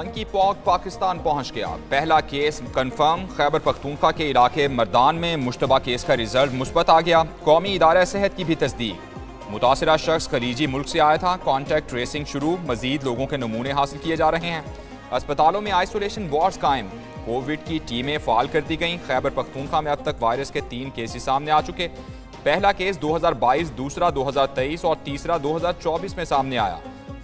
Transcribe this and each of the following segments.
Monkey pox Pakistan पहुंच गया। पहला केस कंफर्म। खैबर पख्तूनख्वा के इलाके मर्दान में मुश्तबा केस का रिजल्ट मुस्बत आ गया। कौमी इदारा सेहत की भी तस्दीक। मुतासिरा शख्स खलीजी मुल्क से आया था। कॉन्टैक्ट ट्रेसिंग शुरू। मजीद लोगों के नमूने हासिल किए जा रहे हैं। अस्पतालों में आइसोलेशन वार्ड्स कायम। कोविड की टीमें फाल कर दी गईं। खैबर पख्तूनख्वा में अब तक वायरस के 3 केसेस सामने आ चुके। पहला केस 2022, दूसरा 2023 और तीसरा 2024 में सामने आया।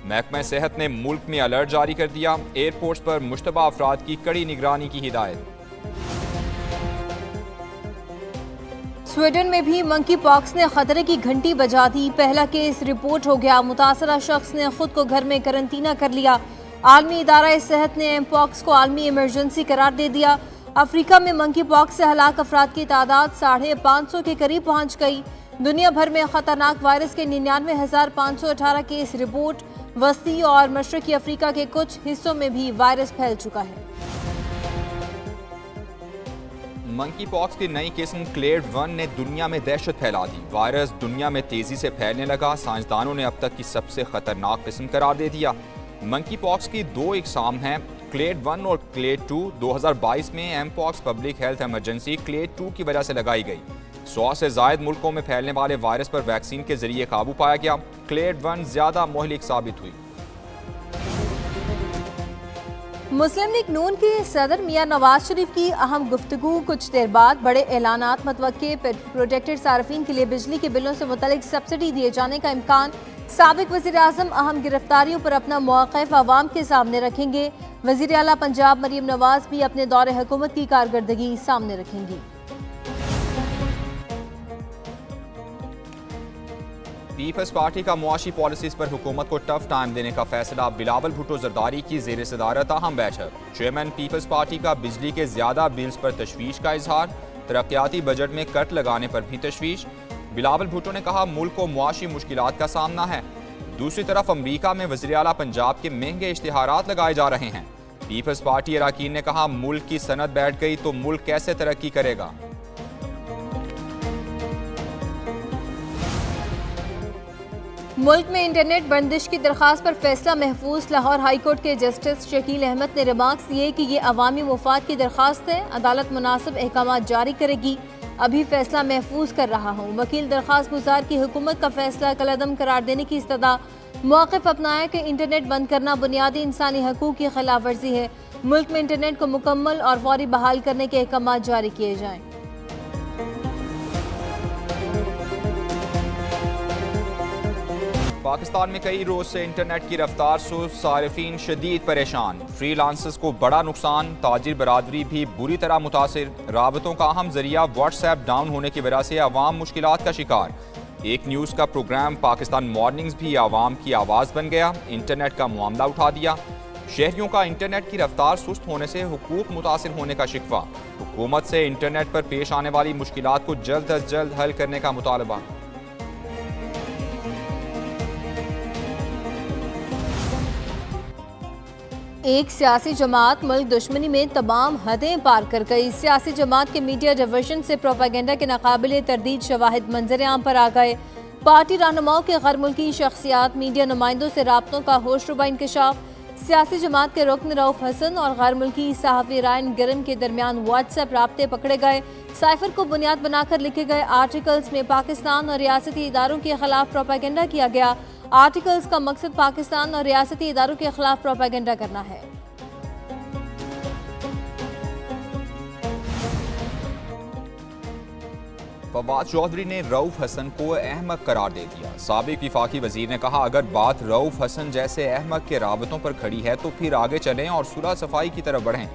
महकमा सेहत ने मुल्क में अलर्ट जारी कर दिया। एयरपोर्ट्स पर मुश्तबा अफराद की कड़ी निगरानी की हिदायत। स्वीडन में भी मंकी पॉक्स ने खतरे की घंटी बजा दी। पहला केस रिपोर्ट हो गया। मुतासरा शख्स ने खुद को घर में करंटीना कर लिया। आलमी इदारा सेहत ने एमपॉक्स को आलमी इमरजेंसी करार दे दिया। अफ्रीका में मंकी पॉक्स से हलाक अफराद की तादाद 550 के करीब पहुंच गई। दुनिया भर में खतरनाक वायरस के 99,518 केस रिपोर्ट। वस्ती और मशरकी अफ्रीका के कुछ हिस्सों में भी वायरस फैल चुका है। मंकी पॉक्स की नई किस्म क्लेड 1 ने दुनिया में दहशत फैला दी। वायरस दुनिया में तेजी से फैलने लगा। साइंसदानों ने अब तक की सबसे खतरनाक किस्म करार दे दिया। मंकी पॉक्स की 2 इकसाम हैं, क्लेड 1 और क्लेड 2। 2022 में mpox public health emergency clade 2 की वजह से लगाई गई। 100 से ज्यादा मुल्कों में फैलने वाले वायरस पर वैक्सीन के जरिए काबू पाया गया। क्लेड 1 ज्यादा मुहलिक साबित हुई। मुस्लिम लीग नून के सदर मियां नवाज शरीफ की अहम गुफ्तगू। कुछ देर बाद बड़े ऐलानात मतवक्के। प्रोटेक्टेड सार्फिन के लिए बिजली के बिलों से मुतल्लिक सब्सिडी दिए जाने का इम्कान। साबिक वज़ीर आज़म अहम गिरफ्तारियों पर अपना मौक़िफ़ अवाम के सामने रखेंगे। वज़ीर आला पंजाब मरीम नवाज भी अपने दौरे हुकूमत की कारकर्दगी सामने रखेंगी। पीपल्स पार्टी का मुआशी पॉलिसीज पर हुकूमत को टफ टाइम देने का फैसला। बिलावल भुट्टो जरदारी की ज़ेर सदारत अहम बैठक। चेयरमैन पीपल्स पार्टी का बिजली के ज्यादा बिल्स पर तशवीश का इजहार। तरक्याती बजट में कट लगाने पर भी तशवीश। बिलावल भुट्टो ने कहा मुल्क को मुआशी मुश्किलात का सामना है। दूसरी तरफ अमरीका में वज़ीर आला पंजाब के महंगे इश्तिहारात लगाए जा रहे हैं। पीपल्स पार्टी अरकान ने कहा मुल्क की सनत बैठ गई तो मुल्क कैसे तरक्की करेगा। मुल्क में इंटरनेट बंदिश की दरखास्त पर फैसला महफूज। लाहौर हाई कोर्ट के जस्टिस शकील अहमद ने रिमार्क्स दिए कि ये अवामी मुफाद की दरखास्त है। अदालत मुनासिब अहकाम जारी करेगी। अभी फैसला महफूज कर रहा हूँ। वकील दरखास्त गुजार की हुकूमत का फैसला कलअदम करार देने की इस्तदा। मौक़िफ़ अपनाया कि इंटरनेट बंद करना बुनियादी इंसानी हकूक़ की खिलाफ वर्जी है। मुल्क में इंटरनेट को मुकम्मल और फौरी बहाल करने के अहकाम जारी किए जाएँ। पाकिस्तान में कई रोज से इंटरनेट की रफ्तार से सारिफीन शदीद परेशान। फ्रीलांसर्स को बड़ा नुकसान। ताजिर बरादरी भी बुरी तरह मुतासिर। राबतों का अहम जरिया व्हाट्सएप डाउन होने की वजह से अवाम मुश्किलात का शिकार। एक न्यूज़ का प्रोग्राम पाकिस्तान मॉर्निंग्स भी आवाम की आवाज़ बन गया। इंटरनेट का मामला उठा दिया। शहरियों का इंटरनेट की रफ्तार सुस्त होने से हुकूक मुतासिर होने का शिकवा। हुकूमत से इंटरनेट पर पेश आने वाली मुश्किलात को जल्द अज जल्द हल करने का मुतालबा। एक सियासी जमात मुल्क दुश्मनी में तमाम हदें पार कर गई। सियासी जमात के मीडिया डिवीजन से प्रोपेगेंडा के नाकाबिले तरदीद शवाहिद मंजर आम पर आ गए। पार्टी रहनुमाओं के गैर मुल्की शख्सियात मीडिया नुमाइंदों से राब्तों का होशरुबा इंकशाफ। सियासी जमात के रुकन रऊफ हसन और गैर मुल्की सहाफ़ी रायन गिरन के दरमियान व्हाट्सएप राब्ते पकड़े गए। साइफर को बुनियाद बनाकर लिखे गए आर्टिकल्स में पाकिस्तान और रियासती इदारों के खिलाफ प्रोपेगेंडा किया गया। आर्टिकल्स का मकसद पाकिस्तान और रियासती इदारों के खिलाफ प्रोपेगेंडा करना है। फवाद चौधरी ने रऊफ हसन को अहमक करार दे दिया। साबिक विफाकी वजीर ने कहा अगर बात रऊफ हसन जैसे अहमक के राबतों पर खड़ी है तो फिर आगे चलें और सुलह सफाई की तरफ बढ़ें।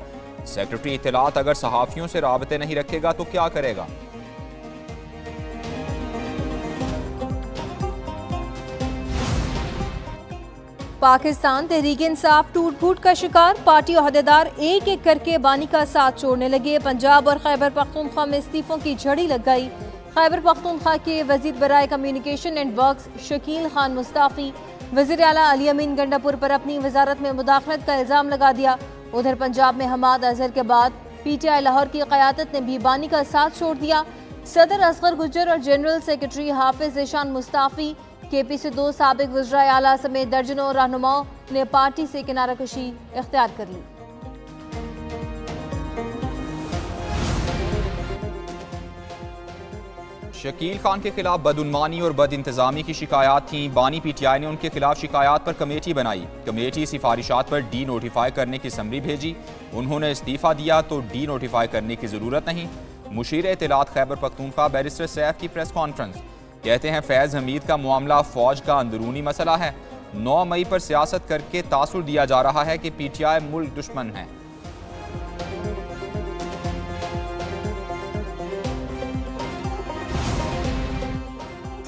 सेक्रेटरी इत्तलात अगर सहाफ़ियों से राबते नहीं रखेगा तो क्या करेगा। पाकिस्तान तहरीक इंसाफ टूट फूट का शिकार। पार्टी ओहदेदार एक एक करके बानी का साथ छोड़ने लगे। पंजाब और खैबर पख्तूनख्वा में इस्तीफों की झड़ी लग गई। खैबर पख्तूनख्वा के वजीर बराए communication and works Shakeel Khan मुस्ताफी। वज़ीर आला अली अमीन गंडापुर पर अपनी वजारत में मुदाखलत का इल्ज़ाम लगा दिया। उधर पंजाब में हमाद अजहर के बाद PTI लाहौर की क़यादत ने भी बानी का साथ छोड़ दिया। सदर असगर गुज्जर और जनरल सेक्रेटरी हाफिज ईशान मुस्ताफी, केपी से 2 साबिक वज़राए आला समेत दर्जनों रहनुमाओं ने पार्टी से किनाराकशी इख्तियार कर ली। शकील खान के खिलाफ बदउनवानी और बद इंतजामी की शिकायत थी। बानी पीटीआई ने उनके खिलाफ शिकायत पर कमेटी बनाई। कमेटी सिफारिशात पर डी नोटिफाई करने की समरी भेजी। उन्होंने इस्तीफा दिया तो डी नोटिफाई करने की जरूरत नहीं। मुशीर इत्तलात खैबर पख्तूनख्वा बैरिस्टर सैफ की प्रेस कॉन्फ्रेंस, कहते हैं फैज़ हमीद का मामला फौज का अंदरूनी मसला है। 9 मई पर सियासत करके तासुर दिया जा रहा है कि पीटीआई मुल्क दुश्मन है।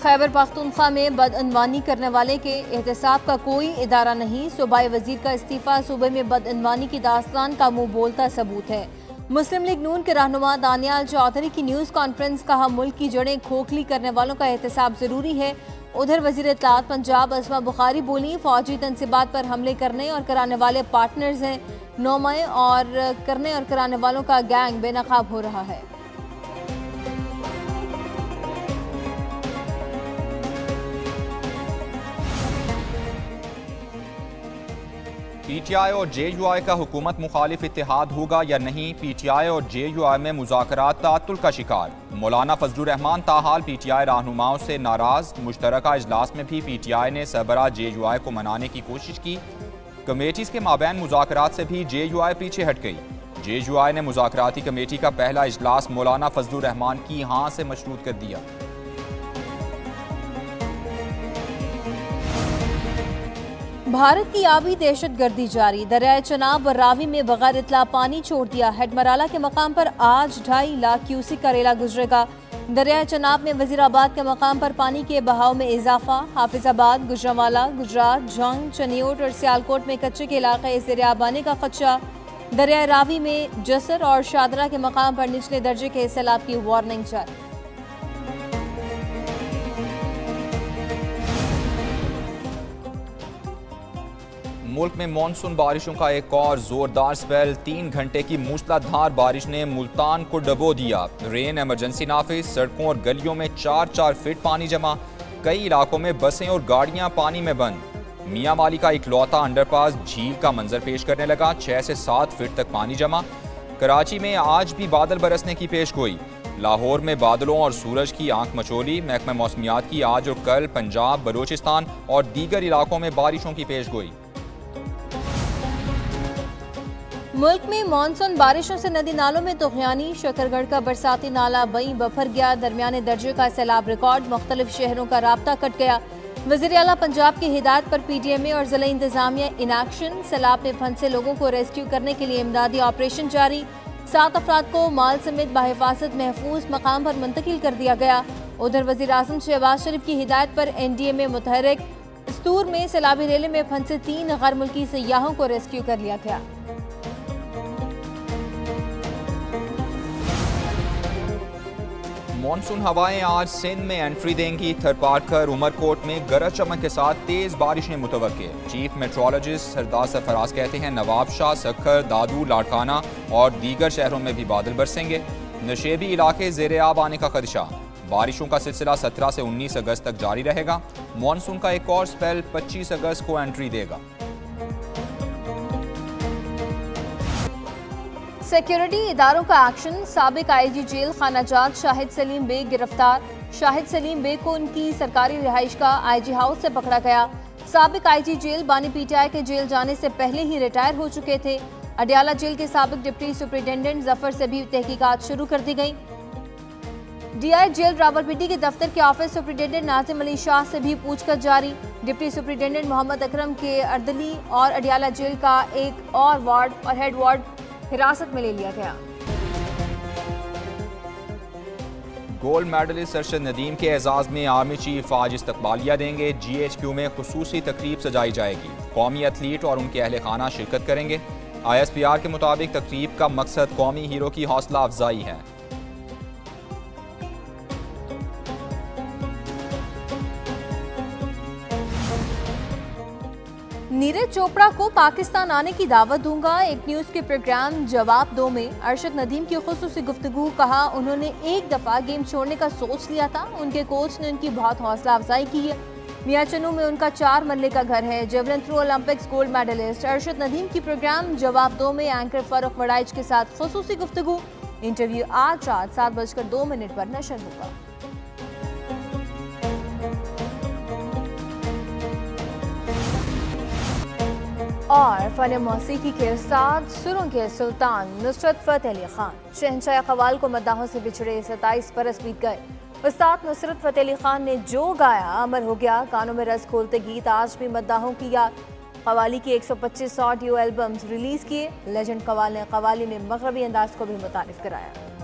खैबर पख्तूनख्वा में बदअनवानी करने वाले के एहतसाब का कोई इदारा नहीं। सूबाई वजीर का इस्तीफा सूबे में बदअनवानी की दास्तान का मुंह बोलता सबूत है। मुस्लिम लीग नून के रहनुमा दानियाल चौधरी की न्यूज़ कॉन्फ्रेंस, कहा मुल्क की जड़ें खोखली करने वालों का एहतसाब जरूरी है। उधर वजीर इत्तलात पंजाब असमा बुखारी बोली, फौजी तनसीबात पर हमले करने और कराने वाले पार्टनर्स हैं। 9 मई और करने और कराने वालों का गैंग बेनकाब हो रहा है। पीटीआई और जेयूआई का हुकूमत मुखालिफ इत्तेहाद होगा या नहीं? पीटीआई और जेयूआई में मुज़ाकरात ताअत्तुल का शिकार। मौलाना फजलुर रहमान ताहाल पीटीआई रहनुमाओं से नाराज। मुश्तरका इजलास में भी पीटीआई ने सरबराह जेयूआई को मनाने की कोशिश की। कमेटीज के माबैन मुज़ाकरात से भी जेयूआई पीछे हट गई। जेयूआई ने मुज़ाकराती कमेटी का पहला इजलास मौलाना फजलुर रहमान की हाँ से मशरूत कर दिया। भारत की आबी दहशतगर्दी जारी। दरियाए चनाब और रावी में बगैर इतला पानी छोड़ दिया। हेडमराला के मकाम पर आज 2.5 लाख क्यूसिक का रेला गुजरेगा। दरियाए चनाब में वजीराबाद के मकाम पर पानी के बहाव में इजाफा। हाफिजाबाद, गुजरांवाला, गुजरात, जंग, चनियोट और सियालकोट में कच्चे के इलाके ज़ेर-ए-आब आने का खदशा। दरियाए रावी में जसर और शादरा के मकाम पर निचले दर्जे के सैलाब की वार्निंग जारी। मुल्क में मानसून बारिशों का एक और जोरदार स्पेल। 3 घंटे की मूसलाधार बारिश ने मुल्तान को डबो दिया। रेन इमरजेंसी नाफिज। सड़कों और गलियों में 4-4 फीट पानी जमा। कई इलाकों में बसें और गाड़ियां पानी में बंद। मियां वाली का इकलौता अंडरपास झील का मंजर पेश करने लगा। 6 से 7 फीट तक पानी जमा। कराची में आज भी बादल बरसने की पेश गोई। लाहौर में बादलों और सूरज की आंख मचोली। महकमा मौसमियात की आज और कल पंजाब, बलोचिस्तान और दीगर इलाकों में बारिशों की पेश गोई। मुल्क में मानसून बारिशों से नदी नालों में तुगयानी। शकरगढ़ का बरसाती नाला बई बफर गया। दरमियाने दर्जे का सैलाब रिकॉर्ड। मुख्तलिफ शहरों का राब्ता कट गया। वज़ीर आला पंजाब की हिदायत पर PDMA और ज़िला इंतजामिया इन एक्शन। सैलाब में फंसे लोगों को रेस्क्यू करने के लिए इमदादी ऑपरेशन जारी। 7 अफराद को माल समेत बाहिफाजत महफूज मकाम पर मुंतकिल कर दिया गया। उधर वज़ीर आज़म शहबाज शरीफ की हिदायत पर NDMA मुतहरिक। स्तूर में सैलाबी रेले में फंसे 3 गैर मुल्की सयाहों को रेस्क्यू कर लिया गया। मानसून हवाएं आज सिंध में एंट्री देंगी। थरपारकर, उमरकोट में गरज चमक के साथ तेज बारिशें मुतवक्के। चीफ मेट्रोलॉजिस्ट सरदार सरफराज कहते हैं नवाबशाह, सखर, दादू, लाड़काना और दीगर शहरों में भी बादल बरसेंगे। नशेबी इलाके ज़ेर-ए-आब आने का खदशा। बारिशों का सिलसिला 17 से 19 अगस्त तक जारी रहेगा। मानसून का एक और स्पेल 25 अगस्त को एंट्री देगा। सिक्योरिटी इदारों का एक्शन। साबिक IG जेल खानाजात शाहिद सलीम बेग गिरफ्तार। शाहिद सलीम बेग को उनकी सरकारी रिहाइश का IG हाउस से पकड़ा गया। साबिक IG जेल बानी PTI के जेल जाने से पहले ही रिटायर हो चुके थे। अडियाला जेल के साबिक डिप्टी सुपरिटेंडेंट जफर से भी तहकीकात शुरू कर दी गई। DI जेल रावलपिंडी के दफ्तर के ऑफिस सुपरिटेंडेंट नाजिम अली शाह से भी पूछताछ जारी। डिप्टी सुपरिटेंडेंट मोहम्मद अकरम के अर्दली और अडियाला जेल का एक और वार्ड और हेड वार्ड हिरासत में ले लिया गया। गोल्ड मेडलिस्ट अरशद नदीम के एजाज में आर्मी चीफ आज इस्तकबालिया देंगे। GHQ में खुसूसी तकरीब सजाई जाएगी। कौमी एथलीट और उनके अहले खाना शिरकत करेंगे। ISPR के मुताबिक तकरीब का मकसद कौमी हीरो की हौसला अफजाई है। नीरज चोपड़ा को पाकिस्तान आने की दावत दूंगा। एक न्यूज के प्रोग्राम जवाब दो में अरशद नदीम की खुसूसी गुफ्तगू। कहा उन्होंने एक दफा गेम छोड़ने का सोच लिया था, उनके कोच ने उनकी बहुत हौसला अफजाई की है। मियां चन्नू में उनका 4 मरले का घर है। Javelin throw Olympics gold medalist Arshad Nadeem की प्रोग्राम जवाब दो में एंकर फारूक वड़ाइच के साथ खुसूसी गुफ्तगू। इंटरव्यू आज रात 7:02 पर नशर होगा। और फन मौसीकी के उस्ताद सुरों के सुल्तान नुसरत फतेह अली खान। शहंशाह कवाल को मद्दाहों से बिछड़े 27 बरस बीत गए। उस्ताद नुसरत फतेह अली खान ने जो गाया अमर हो गया। कानों में रस खोलते गीत आज भी मद्दाहों की याद। कवाली की 125 ऑडियो एल्बम्स रिलीज किए। लेजेंड कवाल ने कवाली में मगरबी अंदाज को भी मुतारिफ कराया।